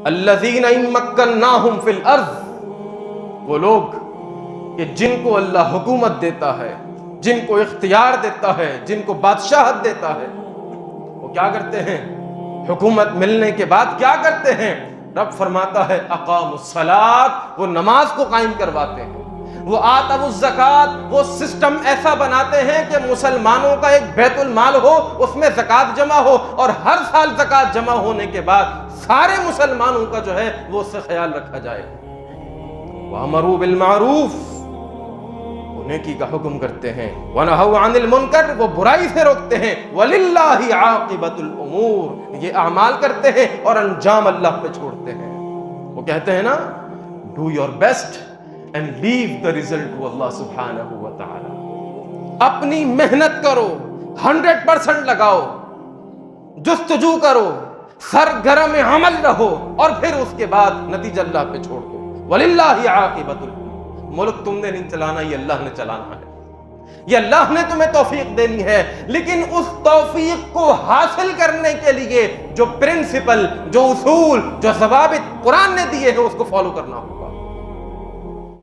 الذین ان مکناہم فی الارض، وہ لوگ کہ جن کو اللہ حکومت دیتا ہے، جن کو اختیار دیتا ہے، جن کو بادشاہت دیتا ہے، وہ کیا کرتے ہیں؟ حکومت ملنے کے بعد کیا کرتے ہیں؟ رب فرماتا ہے اقاموا الصلاۃ، وہ نماز کو قائم کرواتے ہیں، وہ آتوا الزکوٰۃ، وہ سسٹم ایسا بناتے ہیں کہ مسلمانوں کا ایک بیت المال ہو، اس میں زکوٰۃ جمع ہو، اور ہر سال زکوٰۃ جمع ہونے کے بعد سارے مسلمانوں کا جو ہے وہ اس سے خیال رکھا جائے۔ وَأَمَرُوا بِالْمَعْرُوفِ، وہ نیکی کا حکم کرتے ہیں، وَنَهَوْا عَنِ الْمُنْكَرِ، وہ برائی سے روکتے ہیں، وَلِلَّهِ عَاقِبَةُ الْأُمُورِ، یہ اعمال کرتے ہیں اور انجام اللہ پہ چھوڑتے ہیں۔ وہ کہتے ہیں نا do your best and leave the result to Allah سبحانہ و تعالی، اپنی محنت کرو، 100% لگاؤ، جستجو کرو، سرگرم عمل رہو، اور پھر اس کے بعد نتیجہ اللہ پہ چھوڑ دو۔ وَلِلَّهِ عَاقِبَةُ الْأُمُورِ، ملک تم نے نہیں چلانا، یہ اللہ نے چلانا ہے، یہ اللہ نے تمہیں توفیق دینی ہے، لیکن اس توفیق کو حاصل کرنے کے لیے جو پرنسپل، جو اصول، جو ضوابط قرآن نے دیے ہیں اس کو فالو کرنا ہوگا۔